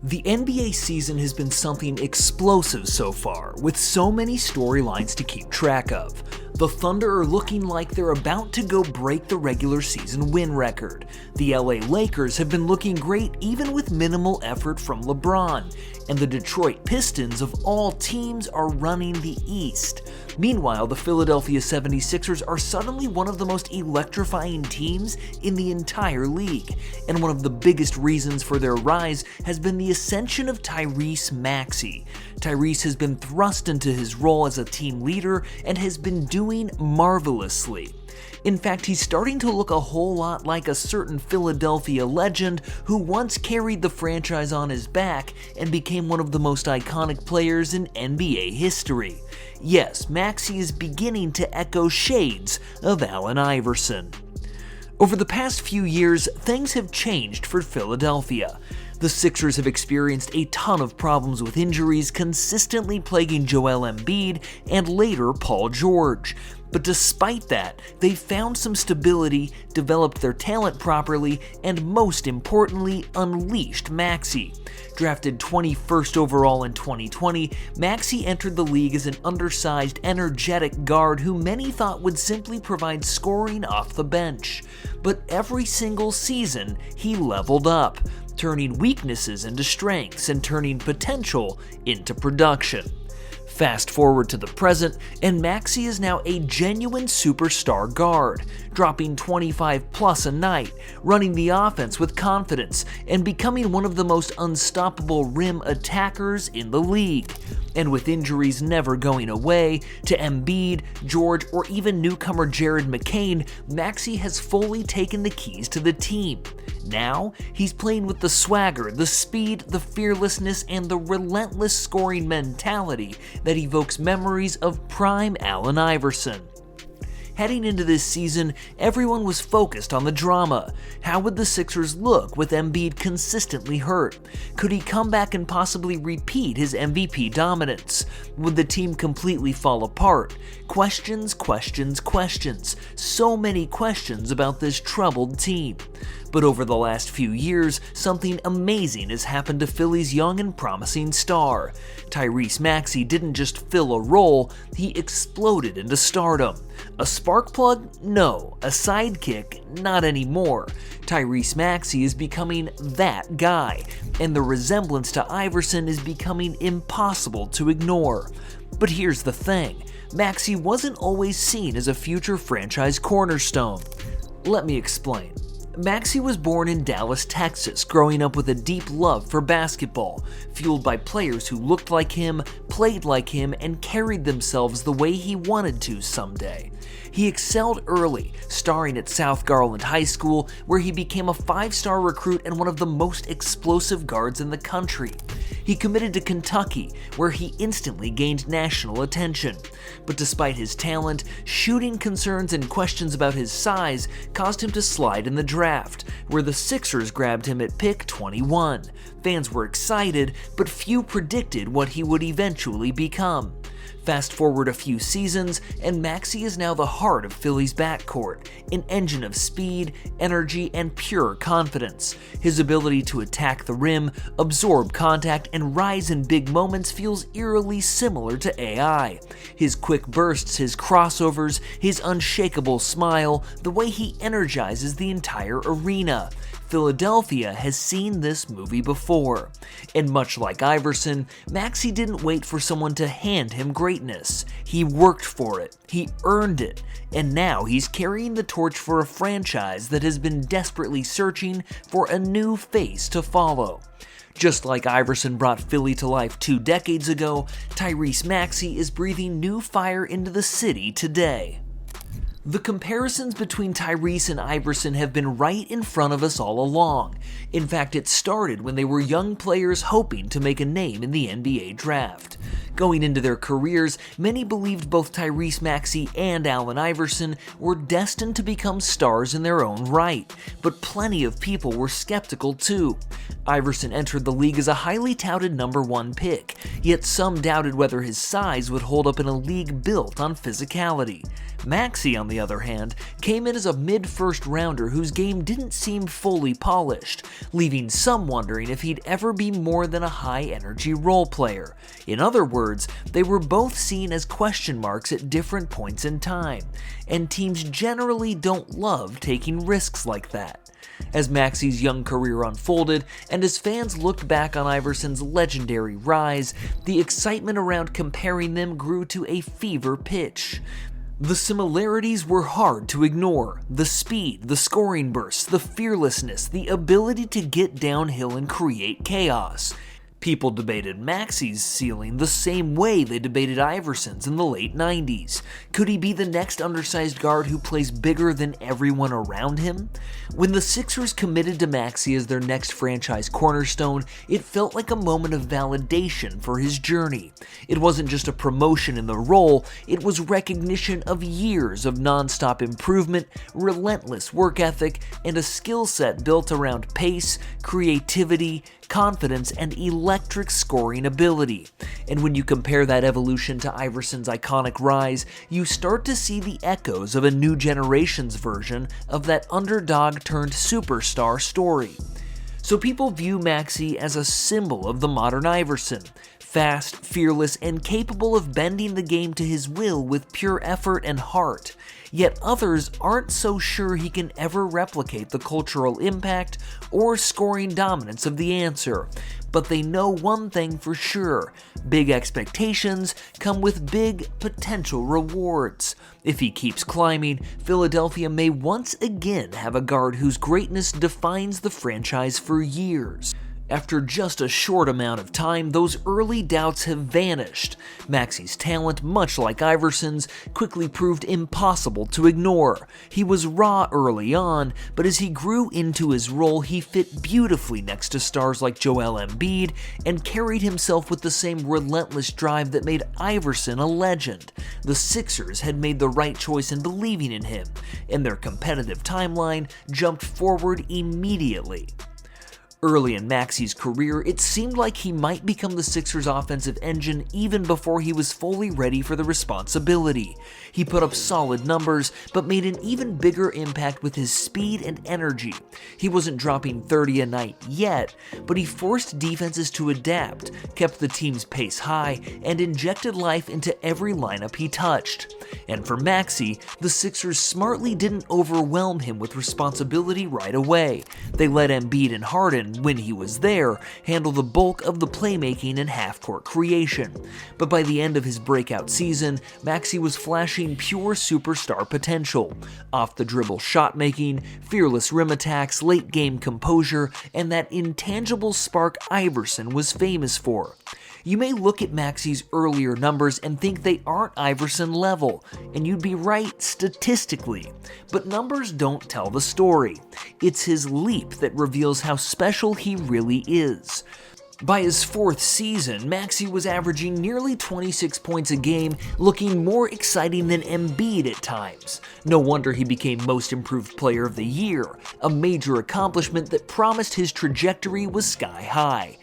The NBA season has been something explosive so far, with so many storylines to keep track of. The Thunder are looking like they're about to go break the regular season win record. The LA Lakers have been looking great even with minimal effort from LeBron. And the Detroit Pistons of all teams are running the East. Meanwhile, the Philadelphia 76ers are suddenly one of the most electrifying teams in the entire league. And one of the biggest reasons for their rise has been the ascension of Tyrese Maxey. Tyrese has been thrust into his role as a team leader and has been doing marvelously. In fact, he's starting to look a whole lot like a certain Philadelphia legend who once carried the franchise on his back and became one of the most iconic players in NBA history. Yes, Maxey is beginning to echo shades of Allen Iverson. Over the past few years, things have changed for Philadelphia. The Sixers have experienced a ton of problems with injuries consistently plaguing Joel Embiid and later Paul George. But despite that, they found some stability, developed their talent properly, and most importantly, unleashed Maxey. Drafted 21st overall in 2020, Maxey entered the league as an undersized, energetic guard who many thought would simply provide scoring off the bench. But every single season, he leveled up, turning weaknesses into strengths and turning potential into production. Fast forward to the present, and Maxey is now a genuine superstar guard, dropping 25 plus a night, running the offense with confidence, and becoming one of the most unstoppable rim attackers in the league. And with injuries never going away to Embiid, George, or even newcomer Jared McCain, Maxey has fully taken the keys to the team. Now, he's playing with the swagger, the speed, the fearlessness, and the relentless scoring mentality that evokes memories of prime Allen Iverson. Heading into this season, everyone was focused on the drama. How would the Sixers look with Embiid consistently hurt? Could he come back and possibly repeat his MVP dominance? Would the team completely fall apart? Questions, questions, questions. So many questions about this troubled team. But over the last few years, something amazing has happened to Philly's young and promising star. Tyrese Maxey didn't just fill a role, he exploded into stardom. A spark plug? No. A sidekick? Not anymore. Tyrese Maxey is becoming that guy, and the resemblance to Iverson is becoming impossible to ignore. But here's the thing, Maxey wasn't always seen as a future franchise cornerstone. Let me explain. Maxey was born in Dallas, Texas, growing up with a deep love for basketball, fueled by players who looked like him, played like him, and carried themselves the way he wanted to someday. He excelled early, starring at South Garland High School, where he became a 5-star recruit and one of the most explosive guards in the country. He committed to Kentucky, where he instantly gained national attention. But despite his talent, shooting concerns and questions about his size caused him to slide in the draft, where the Sixers grabbed him at pick 21. Fans were excited, but few predicted what he would eventually become. Fast forward a few seasons, and Maxey is now the heart of Philly's backcourt, an engine of speed, energy, and pure confidence. His ability to attack the rim, absorb contact, and rise in big moments feels eerily similar to AI. His quick bursts, his crossovers, his unshakable smile, the way he energizes the entire arena. Philadelphia has seen this movie before. And much like Iverson, Maxey didn't wait for someone to hand him greatness. He worked for it, he earned it, and now he's carrying the torch for a franchise that has been desperately searching for a new face to follow. Just like Iverson brought Philly to life 2 decades ago, Tyrese Maxey is breathing new fire into the city today. The comparisons between Tyrese and Iverson have been right in front of us all along. In fact, it started when they were young players hoping to make a name in the NBA draft. Going into their careers, many believed both Tyrese Maxey and Allen Iverson were destined to become stars in their own right, but plenty of people were skeptical too. Iverson entered the league as a highly touted number 1 pick, yet some doubted whether his size would hold up in a league built on physicality. Maxey, on the other hand, came in as a mid-first rounder whose game didn't seem fully polished, leaving some wondering if he'd ever be more than a high-energy role player. In other words, they were both seen as question marks at different points in time, and teams generally don't love taking risks like that. As Maxey's young career unfolded, and as fans looked back on Iverson's legendary rise, the excitement around comparing them grew to a fever pitch. The similarities were hard to ignore. The speed, the scoring bursts, the fearlessness, the ability to get downhill and create chaos. People debated Maxey's ceiling the same way they debated Iverson's in the late 90s. Could he be the next undersized guard who plays bigger than everyone around him? When the Sixers committed to Maxey as their next franchise cornerstone, it felt like a moment of validation for his journey. It wasn't just a promotion in the role, it was recognition of years of non-stop improvement, relentless work ethic, and a skill set built around pace, creativity, confidence, and electric scoring ability. And when you compare that evolution to Iverson's iconic rise, you start to see the echoes of a new generation's version of that underdog-turned-superstar story. So people view Maxey as a symbol of the modern Iverson, fast, fearless, and capable of bending the game to his will with pure effort and heart. Yet others aren't so sure he can ever replicate the cultural impact or scoring dominance of the answer. But they know one thing for sure: big expectations come with big potential rewards. If he keeps climbing, Philadelphia may once again have a guard whose greatness defines the franchise for years. After just a short amount of time, those early doubts have vanished. Maxey's talent, much like Iverson's, quickly proved impossible to ignore. He was raw early on, but as he grew into his role, he fit beautifully next to stars like Joel Embiid and carried himself with the same relentless drive that made Iverson a legend. The Sixers had made the right choice in believing in him, and their competitive timeline jumped forward immediately. Early in Maxey's career, it seemed like he might become the Sixers' offensive engine even before he was fully ready for the responsibility. He put up solid numbers, but made an even bigger impact with his speed and energy. He wasn't dropping 30 a night yet, but he forced defenses to adapt, kept the team's pace high, and injected life into every lineup he touched. And for Maxey, the Sixers smartly didn't overwhelm him with responsibility right away. They let Embiid and Harden, when he was there, handle the bulk of the playmaking and half-court creation. But by the end of his breakout season, Maxey was flashing pure superstar potential. Off-the-dribble shot-making, fearless rim attacks, late-game composure, and that intangible spark Iverson was famous for. You may look at Maxey's earlier numbers and think they aren't Iverson level, and you'd be right statistically. But numbers don't tell the story. It's his leap that reveals how special he really is. By his fourth season, Maxey was averaging nearly 26 points a game, looking more exciting than Embiid at times. No wonder he became Most Improved Player of the Year, a major accomplishment that promised his trajectory was sky high.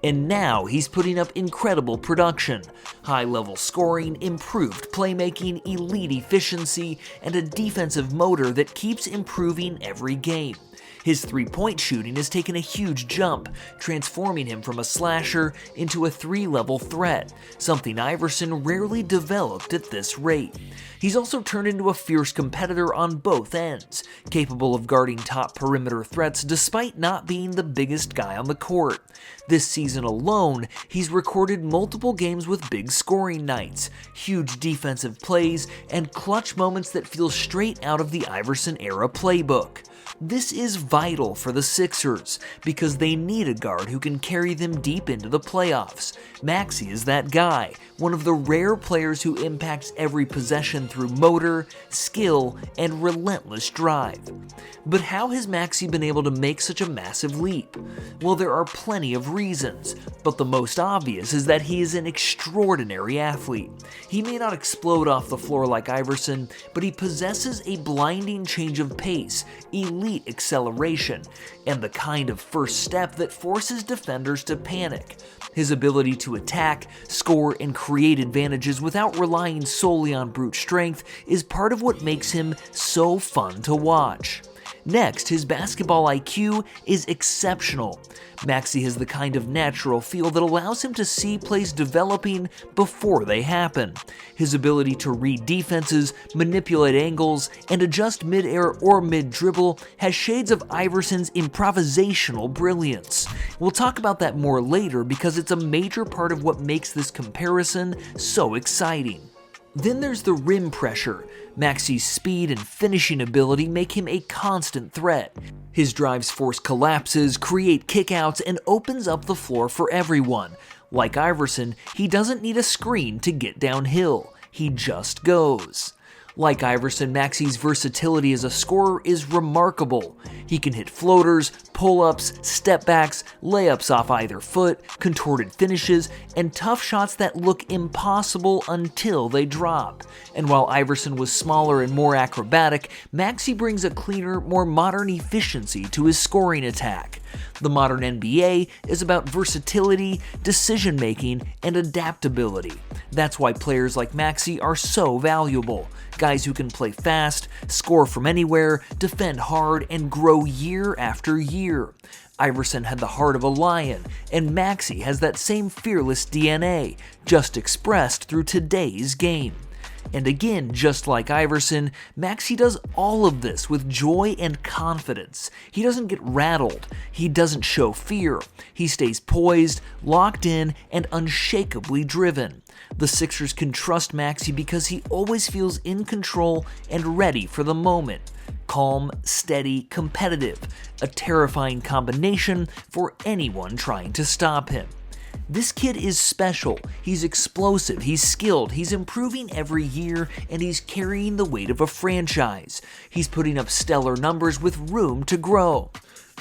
And now he's putting up incredible production, high-level scoring, improved playmaking, elite efficiency, and a defensive motor that keeps improving every game. His three-point shooting has taken a huge jump, transforming him from a slasher into a three-level threat, something Iverson rarely developed at this rate. He's also turned into a fierce competitor on both ends, capable of guarding top perimeter threats despite not being the biggest guy on the court. This season alone, he's recorded multiple games with big scoring nights, huge defensive plays, and clutch moments that feel straight out of the Iverson-era playbook. This is vital for the Sixers because they need a guard who can carry them deep into the playoffs. Maxey is that guy, one of the rare players who impacts every possession through motor, skill, and relentless drive. But how has Maxey been able to make such a massive leap? Well, there are plenty of reasons, but the most obvious is that he is an extraordinary athlete. He may not explode off the floor like Iverson, but he possesses a blinding change of pace, elite acceleration, and the kind of first step that forces defenders to panic. His ability to attack, score, and create advantages without relying solely on brute strength is part of what makes him so fun to watch. Next, his basketball IQ is exceptional. Maxey has the kind of natural feel that allows him to see plays developing before they happen. His ability to read defenses, manipulate angles, and adjust mid-air or mid-dribble has shades of Iverson's improvisational brilliance. We'll talk about that more later because it's a major part of what makes this comparison so exciting. Then there's the rim pressure. Maxey's speed and finishing ability make him a constant threat. His drives force collapses, create kickouts, and opens up the floor for everyone. Like Iverson, he doesn't need a screen to get downhill. He just goes. Like Iverson, Maxey's versatility as a scorer is remarkable. He can hit floaters, pull-ups, step-backs, layups off either foot, contorted finishes, and tough shots that look impossible until they drop. And while Iverson was smaller and more acrobatic, Maxey brings a cleaner, more modern efficiency to his scoring attack. The modern NBA is about versatility, decision-making, and adaptability. That's why players like Maxey are so valuable. Guys who can play fast, score from anywhere, defend hard, and grow year after year. Iverson had the heart of a lion, and Maxey has that same fearless DNA, just expressed through today's game. And again, just like Iverson, Maxey does all of this with joy and confidence. He doesn't get rattled. He doesn't show fear. He stays poised, locked in, and unshakably driven. The Sixers can trust Maxey because he always feels in control and ready for the moment. Calm, steady, competitive, a terrifying combination for anyone trying to stop him. This kid is special, he's explosive, he's skilled, he's improving every year, and he's carrying the weight of a franchise. He's putting up stellar numbers with room to grow.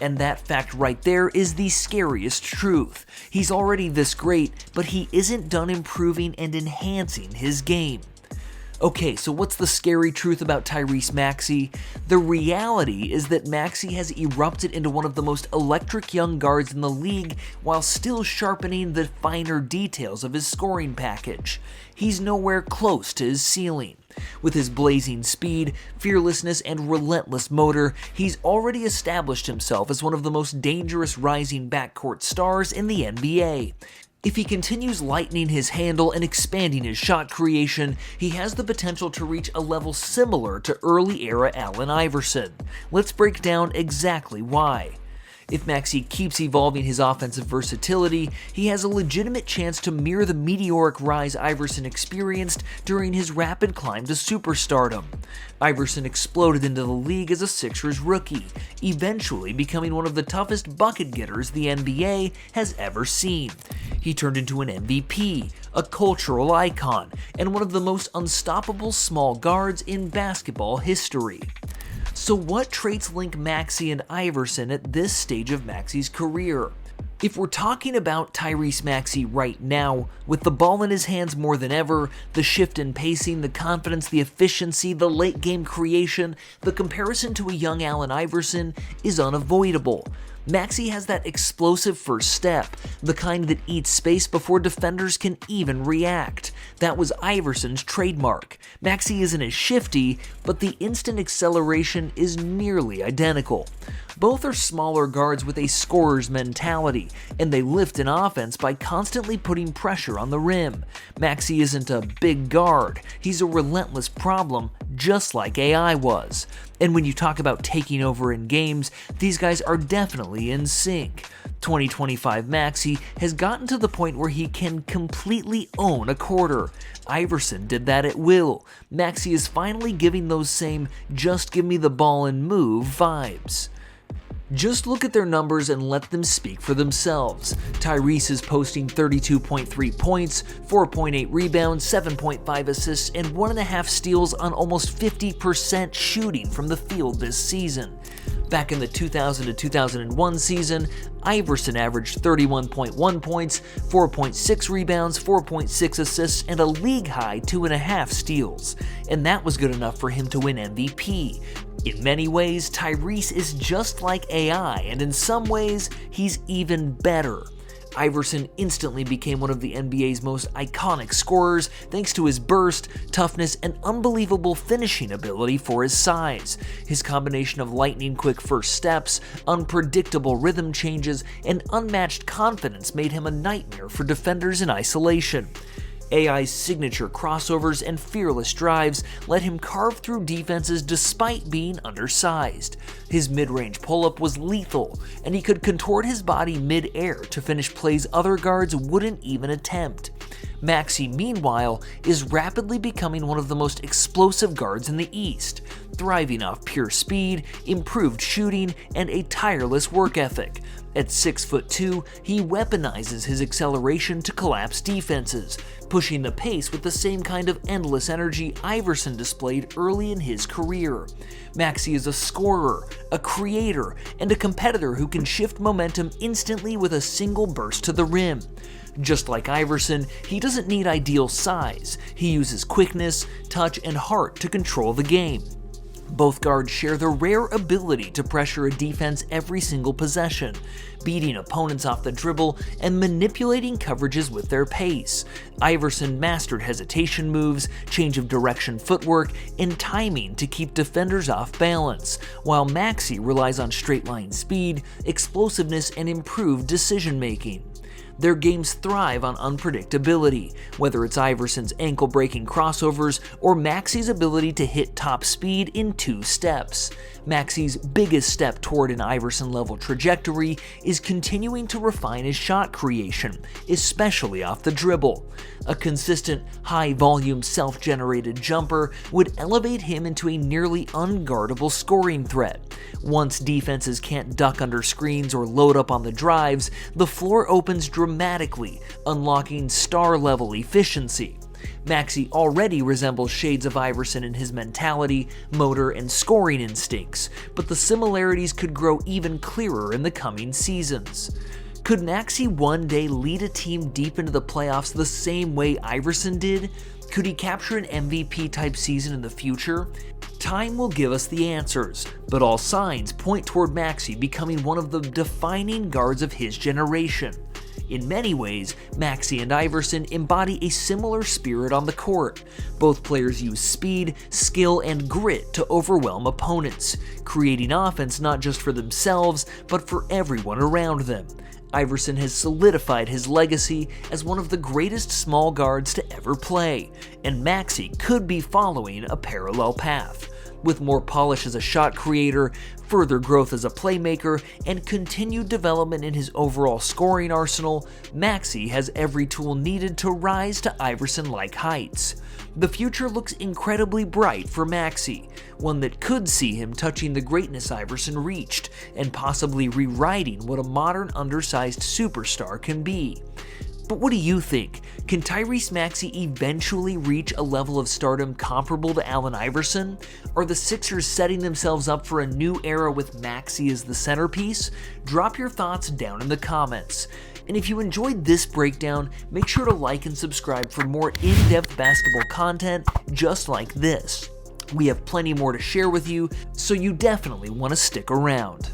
And that fact right there is the scariest truth. He's already this great, but he isn't done improving and enhancing his game. Okay, so what's the scary truth about Tyrese Maxey? The reality is that Maxey has erupted into one of the most electric young guards in the league while still sharpening the finer details of his scoring package. He's nowhere close to his ceiling. With his blazing speed, fearlessness, and relentless motor, he's already established himself as one of the most dangerous rising backcourt stars in the NBA. If he continues lightening his handle and expanding his shot creation, he has the potential to reach a level similar to early-era Allen Iverson. Let's break down exactly why. If Maxey keeps evolving his offensive versatility, he has a legitimate chance to mirror the meteoric rise Iverson experienced during his rapid climb to superstardom. Iverson exploded into the league as a Sixers rookie, eventually becoming one of the toughest bucket getters the NBA has ever seen. He turned into an MVP, a cultural icon, and one of the most unstoppable small guards in basketball history. So what traits link Maxey and Iverson at this stage of Maxey's career? If we're talking about Tyrese Maxey right now, with the ball in his hands more than ever, the shift in pacing, the confidence, the efficiency, the late game creation, the comparison to a young Allen Iverson is unavoidable. Maxey has that explosive first step, the kind that eats space before defenders can even react. That was Iverson's trademark. Maxey isn't as shifty, but the instant acceleration is nearly identical. Both are smaller guards with a scorer's mentality, and they lift an offense by constantly putting pressure on the rim. Maxey isn't a big guard, he's a relentless problem, just like AI was. And when you talk about taking over in games, these guys are definitely in sync. 2025 Maxey has gotten to the point where he can completely own a quarter. Iverson did that at will. Maxey is finally giving those same just give me the ball and move vibes. Just look at their numbers and let them speak for themselves. Tyrese is posting 32.3 points, 4.8 rebounds, 7.5 assists, and 1.5 steals on almost 50% shooting from the field this season. Back in the 2000 to 2001 season, Iverson averaged 31.1 points, 4.6 rebounds, 4.6 assists, and a league-high 2.5 steals. And that was good enough for him to win MVP. In many ways, Tyrese is just like AI, and in some ways, he's even better. Iverson instantly became one of the NBA's most iconic scorers thanks to his burst, toughness, and unbelievable finishing ability for his size. His combination of lightning-quick first steps, unpredictable rhythm changes, and unmatched confidence made him a nightmare for defenders in isolation. AI's signature crossovers and fearless drives let him carve through defenses despite being undersized. His mid-range pull-up was lethal, and he could contort his body mid-air to finish plays other guards wouldn't even attempt. Maxey, meanwhile, is rapidly becoming one of the most explosive guards in the East, thriving off pure speed, improved shooting, and a tireless work ethic. At 6'2", he weaponizes his acceleration to collapse defenses, pushing the pace with the same kind of endless energy Iverson displayed early in his career. Maxey is a scorer, a creator, and a competitor who can shift momentum instantly with a single burst to the rim. Just like Iverson, he doesn't need ideal size. He uses quickness, touch, and heart to control the game. Both guards share the rare ability to pressure a defense every single possession, beating opponents off the dribble and manipulating coverages with their pace. Iverson mastered hesitation moves, change of direction footwork, and timing to keep defenders off balance, while Maxey relies on straight-line speed, explosiveness, and improved decision-making. Their games thrive on unpredictability, whether it's Iverson's ankle-breaking crossovers or Maxey's ability to hit top speed in 2 steps. Maxey's biggest step toward an Iverson-level trajectory is continuing to refine his shot creation, especially off the dribble. A consistent, high-volume, self-generated jumper would elevate him into a nearly unguardable scoring threat. Once defenses can't duck under screens or load up on the drives, the floor opens dramatically, unlocking star-level efficiency. Maxey already resembles shades of Iverson in his mentality, motor, and scoring instincts, but the similarities could grow even clearer in the coming seasons. Could Maxey one day lead a team deep into the playoffs the same way Iverson did? Could he capture an MVP-type season in the future? Time will give us the answers, but all signs point toward Maxey becoming one of the defining guards of his generation. In many ways, Maxey and Iverson embody a similar spirit on the court. Both players use speed, skill, and grit to overwhelm opponents, creating offense not just for themselves, but for everyone around them. Iverson has solidified his legacy as one of the greatest small guards to ever play, and Maxey could be following a parallel path. With more polish as a shot creator, further growth as a playmaker, and continued development in his overall scoring arsenal, Maxey has every tool needed to rise to Iverson-like heights. The future looks incredibly bright for Maxey, one that could see him touching the greatness Iverson reached, and possibly rewriting what a modern undersized superstar can be. But what do you think? Can Tyrese Maxey eventually reach a level of stardom comparable to Allen Iverson? Are the Sixers setting themselves up for a new era with Maxey as the centerpiece? Drop your thoughts down in the comments. And if you enjoyed this breakdown, make sure to like and subscribe for more in-depth basketball content just like this. We have plenty more to share with you, so you definitely want to stick around.